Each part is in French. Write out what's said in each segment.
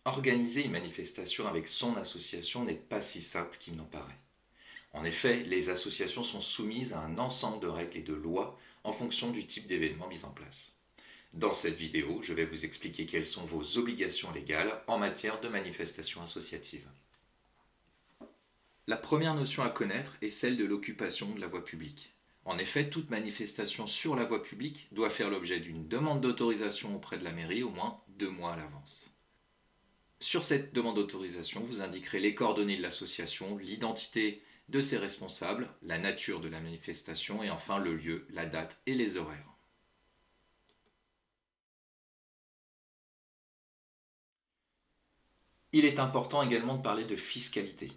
Organiser une manifestation avec son association n'est pas si simple qu'il n'en paraît. En effet, les associations sont soumises à un ensemble de règles et de lois en fonction du type d'événement mis en place. Dans cette vidéo, je vais vous expliquer quelles sont vos obligations légales en matière de manifestation associative. La première notion à connaître est celle de l'occupation de la voie publique. En effet, toute manifestation sur la voie publique doit faire l'objet d'une demande d'autorisation auprès de la mairie au moins 2 mois à l'avance. Sur cette demande d'autorisation, vous indiquerez les coordonnées de l'association, l'identité de ses responsables, la nature de la manifestation et enfin le lieu, la date et les horaires. Il est important également de parler de fiscalité.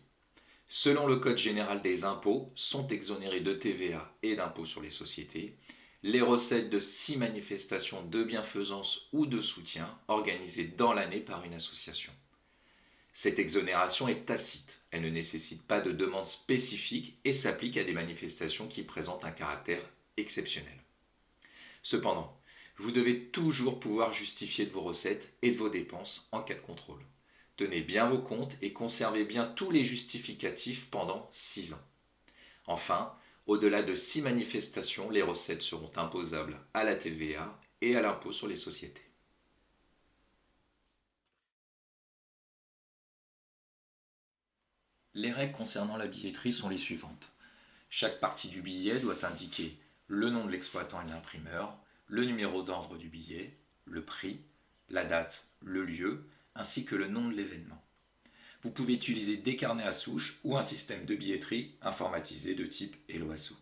Selon le Code général des impôts, sont exonérés de TVA et d'impôts sur les sociétés les recettes de 6 manifestations de bienfaisance ou de soutien organisées dans l'année par une association. Cette exonération est tacite, elle ne nécessite pas de demande spécifique et s'applique à des manifestations qui présentent un caractère exceptionnel. Cependant, vous devez toujours pouvoir justifier de vos recettes et de vos dépenses en cas de contrôle. Tenez bien vos comptes et conservez bien tous les justificatifs pendant 6 ans. Enfin, au-delà de 6 manifestations, les recettes seront imposables à la TVA et à l'impôt sur les sociétés. Les règles concernant la billetterie sont les suivantes. Chaque partie du billet doit indiquer le nom de l'exploitant et de l'imprimeur, le numéro d'ordre du billet, le prix, la date, le lieu, ainsi que le nom de l'événement. Vous pouvez utiliser des carnets à souche ou un système de billetterie informatisé de type Eloasso.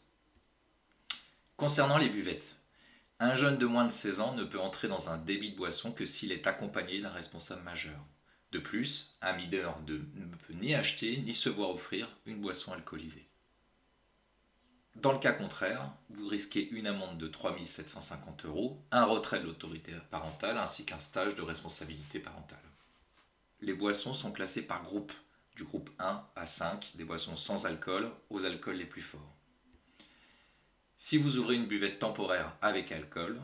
Concernant les buvettes, un jeune de moins de 16 ans ne peut entrer dans un débit de boisson que s'il est accompagné d'un responsable majeur. De plus, un mineur ne peut ni acheter ni se voir offrir une boisson alcoolisée. Dans le cas contraire, vous risquez une amende de 3 750 €, un retrait de l'autorité parentale ainsi qu'un stage de responsabilité parentale. Les boissons sont classées par groupe, du groupe 1 à 5, des boissons sans alcool aux alcools les plus forts. Si vous ouvrez une buvette temporaire avec alcool,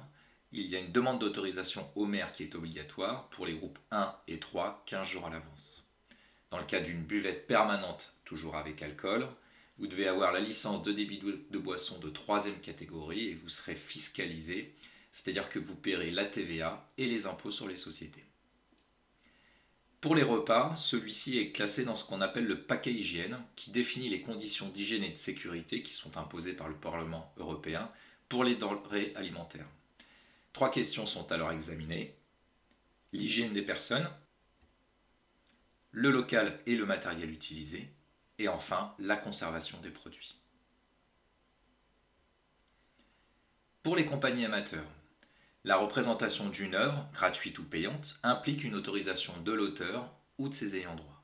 il y a une demande d'autorisation au maire qui est obligatoire pour les groupes 1 et 3, 15 jours à l'avance. Dans le cas d'une buvette permanente, toujours avec alcool, vous devez avoir la licence de débit de boisson de 3e catégorie et vous serez fiscalisé, c'est-à-dire que vous paierez la TVA et les impôts sur les sociétés. Pour les repas, celui-ci est classé dans ce qu'on appelle le paquet hygiène, qui définit les conditions d'hygiène et de sécurité qui sont imposées par le Parlement européen pour les denrées alimentaires. 3 questions sont alors examinées. L'hygiène des personnes, le local et le matériel utilisé, et enfin la conservation des produits. Pour les compagnies amateurs, la représentation d'une œuvre, gratuite ou payante, implique une autorisation de l'auteur ou de ses ayants droit.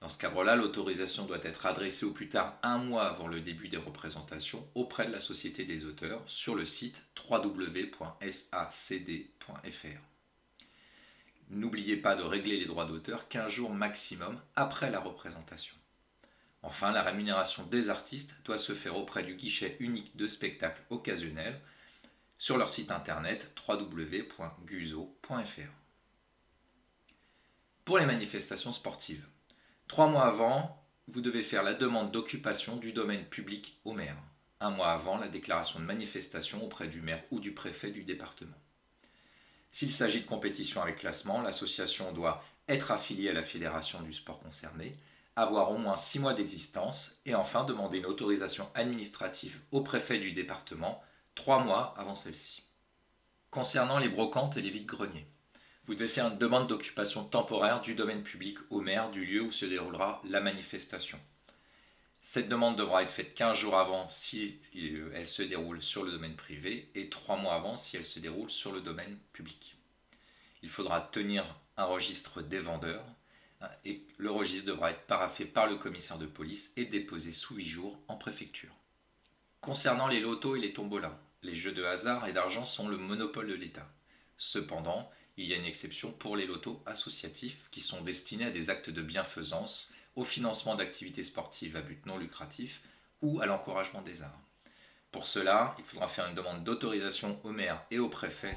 Dans ce cadre-là, l'autorisation doit être adressée au plus tard 1 mois avant le début des représentations auprès de la Société des auteurs sur le site www.sacd.fr. N'oubliez pas de régler les droits d'auteur 15 jours maximum après la représentation. Enfin, la rémunération des artistes doit se faire auprès du guichet unique de spectacle occasionnel sur leur site internet www.guzo.fr. Pour les manifestations sportives, 3 mois avant, vous devez faire la demande d'occupation du domaine public au maire. 1 mois avant, la déclaration de manifestation auprès du maire ou du préfet du département. S'il s'agit de compétition avec classement, l'association doit être affiliée à la fédération du sport concernée, avoir au moins 6 mois d'existence et enfin demander une autorisation administrative au préfet du département 3 mois avant celle-ci. Concernant les brocantes et les vides-greniers, vous devez faire une demande d'occupation temporaire du domaine public au maire du lieu où se déroulera la manifestation. Cette demande devra être faite 15 jours avant si elle se déroule sur le domaine privé et 3 mois avant si elle se déroule sur le domaine public. Il faudra tenir un registre des vendeurs et le registre devra être paraphé par le commissaire de police et déposé sous 8 jours en préfecture. Concernant les lotos et les tombolas, les jeux de hasard et d'argent sont le monopole de l'État. Cependant, il y a une exception pour les lotos associatifs qui sont destinés à des actes de bienfaisance, au financement d'activités sportives à but non lucratif ou à l'encouragement des arts. Pour cela, il faudra faire une demande d'autorisation au maire et au préfet.